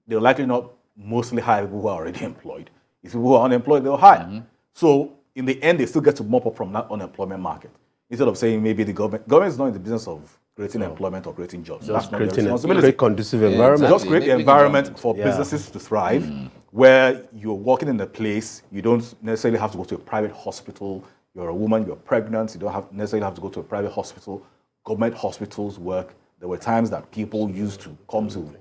They'll likely not mostly hire people who are already employed. If people who are unemployed, they'll hire. So in the end, they still get to mop up from that unemployment market. Instead of saying maybe the government is not in the business of creating employment or creating jobs. That's not their responsibility. Create conducive environment. Just create the environment for businesses to thrive, where you're working in a place, you don't necessarily have to go to a private hospital. You're a woman, you're pregnant, you don't necessarily have to go to a private hospital. Government hospitals work. There were times that people used to come to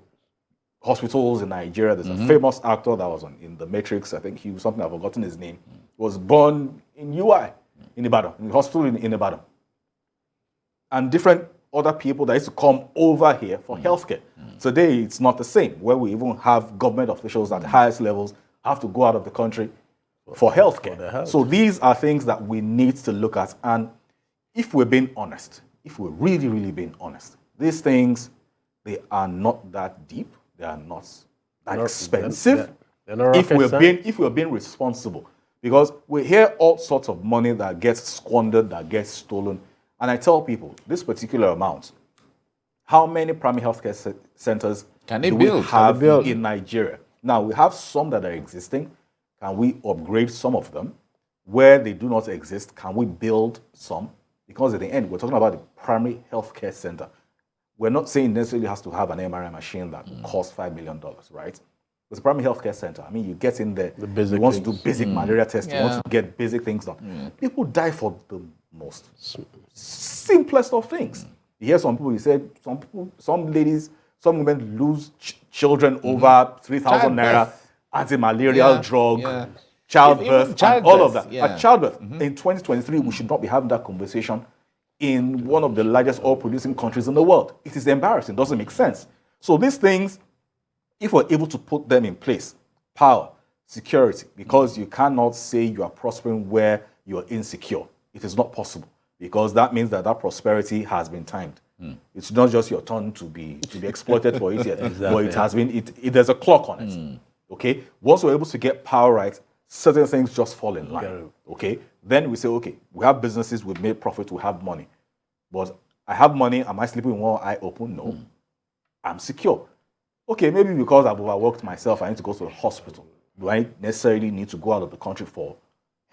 hospitals in Nigeria. There's a famous actor that was in The Matrix. I think he was something, I've forgotten his name. Was born in UI, in Ibadan, in the hospital in Ibadan. And different other people that used to come over here for healthcare. Today, it's not the same, where we even have government officials at the highest levels have to go out of the country for healthcare. So these are things that we need to look at. And if we're being honest, if we're really, really being honest, these things, they are not that deep. They are not that expensive. If we're being responsible. Because we hear all sorts of money that gets squandered, that gets stolen. And I tell people, this particular amount, how many primary healthcare centers Can they do build? we have in Nigeria? Now, we have some that are existing. Can we upgrade some of them? Where they do not exist, can we build some? Because at the end, we're talking about the primary healthcare center. We're not saying necessarily has to have an MRI machine that will cost $5 million, right? It's a primary healthcare center. I mean, you get in there, you want to do basic malaria testing, you want to get basic things done. People die for the most simplest of things. You hear some people, you said, some ladies, some women lose children over 3,000 naira, anti-malarial drug, childbirth, and all of that. At childbirth, in 2023, we should not be having that conversation in one of the largest oil-producing countries in the world. It is embarrassing. It doesn't make sense. So these things, if we're able to put them in place, power, security, because you cannot say you are prospering where you are insecure. It is not possible, because that means that prosperity has been timed. It's not just your turn to be exploited for it yet, but it has been. There's a clock on it. Okay. Once we're able to get power right, certain things just fall in line. Okay. Then we say, okay, we have businesses, we've made profit, we have money, but I have money. Am I sleeping with one eye open? No. I'm secure. Okay, maybe because I've overworked myself, I need to go to the hospital. Do I necessarily need to go out of the country for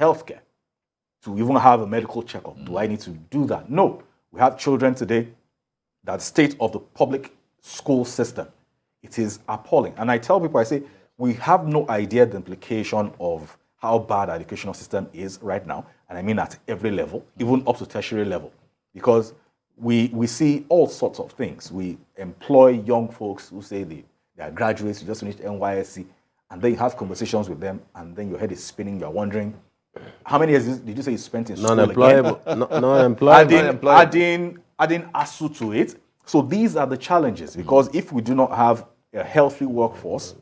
healthcare? To even have a medical checkup? Do I need to do that? No. We have children today. That state of the public school system, it is appalling. And I tell people, I say, we have no idea the implication of how bad our educational system is right now. And I mean at every level, even up to tertiary level. Because we see all sorts of things. We employ young folks who say they are graduates, who just finished NYSC, and then you have conversations with them, and then your head is spinning, you're wondering, how many years did you say you spent in school Non-employable. again? Non-employable. Adding ASU to it. So these are the challenges, because if we do not have a healthy workforce,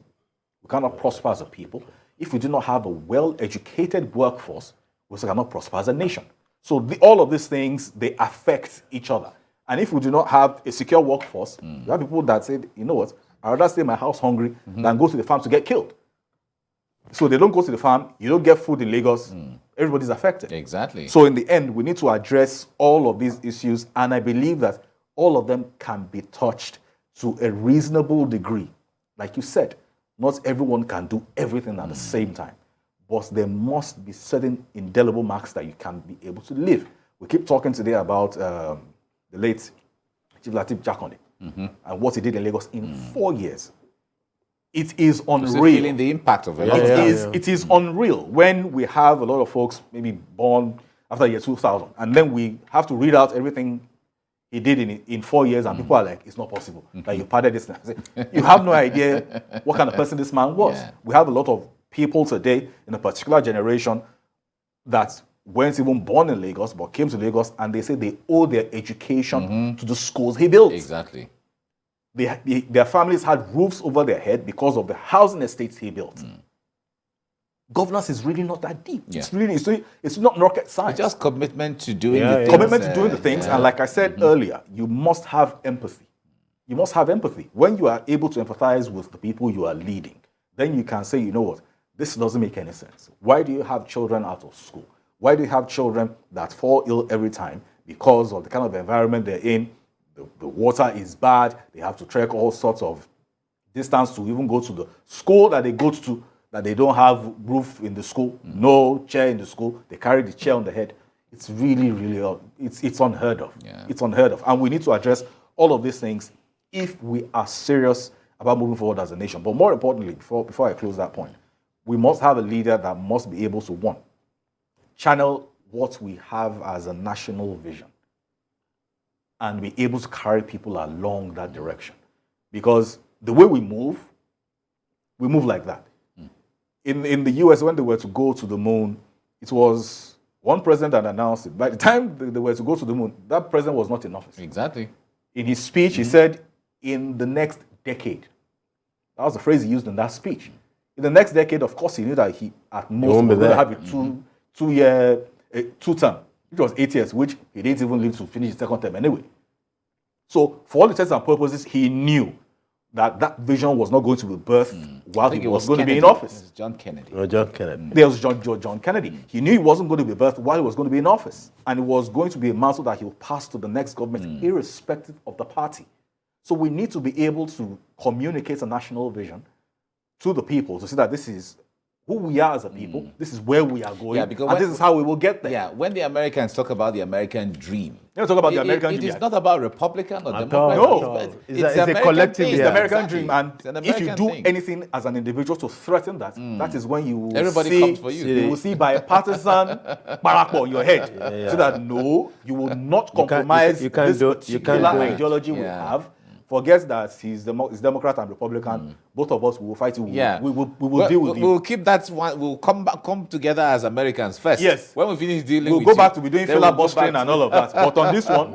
we cannot prosper as a people. If we do not have a well-educated workforce, we also cannot prosper as a nation. So all of these things, they affect each other. And if we do not have a secure workforce, you have people that say, you know what, I'd rather stay in my house hungry than go to the farm to get killed. So they don't go to the farm, you don't get food in Lagos, everybody's affected. Exactly. So in the end, we need to address all of these issues, and I believe that all of them can be touched to a reasonable degree. Like you said, not everyone can do everything at the same time, but there must be certain indelible marks that you can be able to leave. We keep talking today about the late Chief Lateef Jakande and what he did in Lagos in 4 years. It is unreal. Feeling the impact of it. It is unreal when we have a lot of folks maybe born after the year 2000, and then we have to read out everything he did in 4 years, and people are like, it's not possible. Like, you parted this. You have no idea what kind of person this man was. Yeah. We have a lot of people today in a particular generation that weren't even born in Lagos, but came to Lagos, and they say they owe their education to the schools he built. Exactly. Their families had roofs over their head because of the housing estates he built. Governance is really not that deep. Yeah. It's not rocket science. It's just commitment to doing the things. Commitment to doing the things. And like I said earlier, you must have empathy. You must have empathy. When you are able to empathize with the people you are leading, then you can say, you know what, this doesn't make any sense. Why do you have children out of school? Why do you have children that fall ill every time because of the kind of environment they're in? The water is bad. They have to trek all sorts of distance to even go to the school that they go to, that they don't have roof in the school, no chair in the school. They carry the chair on the head. It's really, really, it's unheard of. Yeah. It's unheard of. And we need to address all of these things if we are serious about moving forward as a nation. But more importantly, before I close that point, we must have a leader that must be able to, one, channel what we have as a national vision and be able to carry people along that direction. Because the way we move like that. In the US, when they were to go to the moon, it was one president that announced it. By the time they were to go to the moon, that president was not in office. Exactly. In his speech, he said, in the next decade. That was the phrase he used in that speech. In the next decade, of course, he knew that he at most was going to have a two term, which was 8 years, which he didn't even live to finish his second term anyway. So for all intents and purposes, he knew that vision was not going to be birthed while he was going to be in office. It was John Kennedy. Oh, John Kennedy. There was John Kennedy. He knew he wasn't going to be birthed while he was going to be in office. And it was going to be a mantle that he would pass to the next government, irrespective of the party. So we need to be able to communicate a national vision to the people to see that this is who we are as a people, this is where we are going, and this is how we will get there. Yeah, when the Americans talk about the American dream, They talk about the American dream. It is not about Republican or At Democrat. all. No. It's a collective. thing. It's the American Exactly. dream, and It's an if you American do thing. anything as an individual to threaten that, that is when you will Everybody see, comes for you. You will see bipartisan barakbo on your head, so that no, you will not compromise you can't this do- particular do it. ideology we Yeah. have forget that he's Democrat and Republican. Both of us will fight you. Yeah, we will deal with you. We'll keep that one. We'll come together as Americans first. Yes. When we finish dealing, We'll with go you, back to be doing then we'll go filibustering back and all of that. But on this one,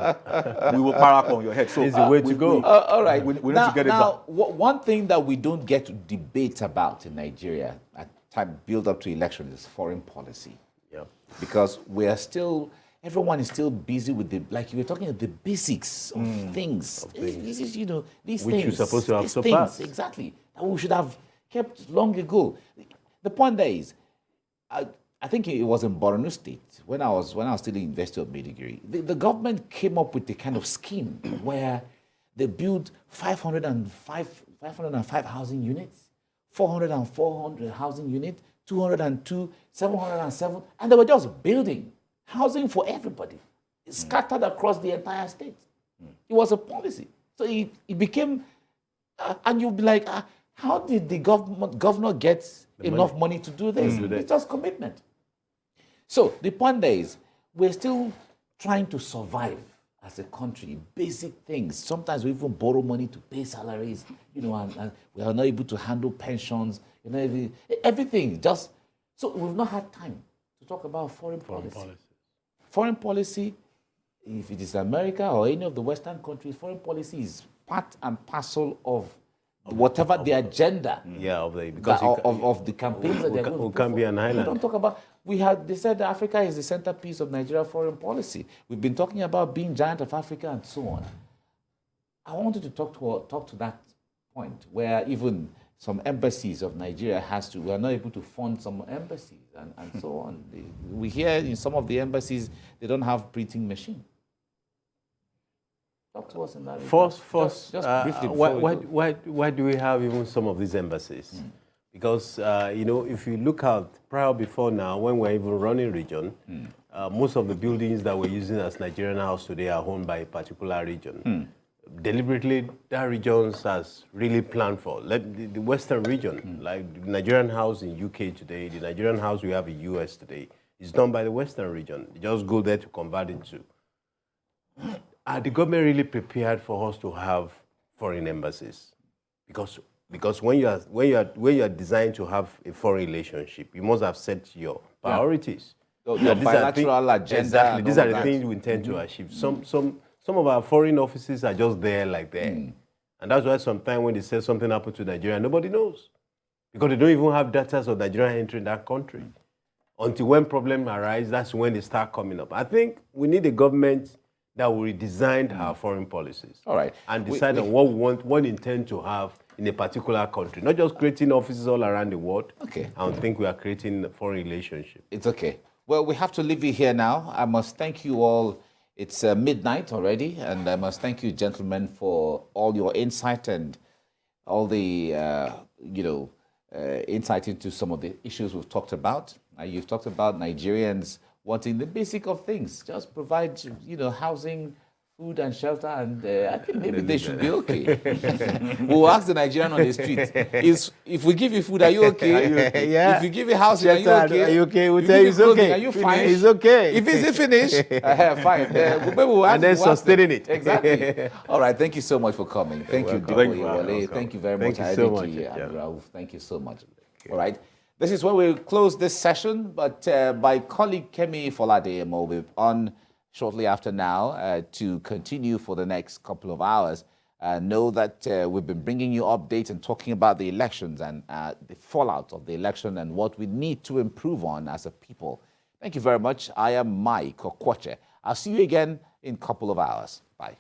we will parak on your head. So It's the way to go. All right. We need now, to get it now, one thing that we don't get to debate about in Nigeria at time build up to elections is foreign policy. Yeah. Because everyone is still busy with like you were talking about the basics of things. This is, these Which things. you're supposed to have these surpassed. things, exactly. That we should have kept long ago. The point there is, I think it was in Borno State when I was still in the University of Maiduguri. The government came up with a kind of scheme where they built 505 housing units, 400 housing units, 202, 707, and they were just building housing for everybody, scattered across the entire state. It was a policy. So it became, and you'll be like, how did the governor get enough money to do this? It's just commitment. So the point there is, we're still trying to survive as a country, basic things. Sometimes we even borrow money to pay salaries, and we are not able to handle pensions, everything. Just so we've not had time to talk about foreign policy. Foreign policy, if it is America or any of the Western countries, foreign policy is part and parcel of whatever the agenda of the campaigns that they're going to can be an island. We don't talk about. They said that Africa is the centerpiece of Nigeria foreign policy. We've been talking about being giant of Africa and so on. I wanted to talk to that point where even some embassies of Nigeria we are not able to fund some embassies and so on. We hear in some of the embassies they don't have printing machine. Talk to us in that. First, just briefly. Why do we have even some of these embassies? Because, if you look at prior before now, when we're even running region, most of the buildings that we're using as Nigerian House today are owned by a particular region. Deliberately, that region has really planned for. Like the Western region, like the Nigerian House in UK today, the Nigerian House we have in US today, is done by the Western region. You just go there to convert it to. Are the government really prepared for us to have foreign embassies? Because when you are designed to have a foreign relationship, you must have set your priorities. Your bilateral agenda. Exactly. These are the things we intend to achieve. Some of our foreign offices are just there like that. And that's why sometimes when they say something happened to Nigeria, nobody knows. Because they don't even have data of Nigeria entering that country. Until when problems arise, that's when they start coming up. I think we need a government that will redesign our foreign policies. All right. And decide on what we want, what we intend to have in a particular country. Not just creating offices all around the world. Okay. I don't think we are creating a foreign relationship. It's okay. Well, we have to leave you here now. I must thank you all. It's midnight already, and I must thank you, gentlemen, for all your insight and all the, insight into some of the issues we've talked about. You've talked about Nigerians wanting the basic of things, just provide, housing, food and shelter, and I think maybe they should be okay. We'll ask the Nigerian on the street, if we give you food, are you okay? Yeah. If we give you housing, are you okay? Are you okay? We'll If tell we you give it's clothing, okay. Are you fine? It's okay. If it's finished, fine. Maybe we'll ask, And then sustaining it. Exactly. All right, thank you so much for coming. Thank you, welcome. Debo. Thank you very much. Thank you so much. Rauf. Thank you so much. All right. This is where we'll close this session, but my colleague Kemi Folade will be on shortly after now to continue for the next couple of hours. Know that we've been bringing you updates and talking about the elections and the fallout of the election and what we need to improve on as a people. Thank you very much. I am Mike Okwoche. I'll see you again in a couple of hours. Bye.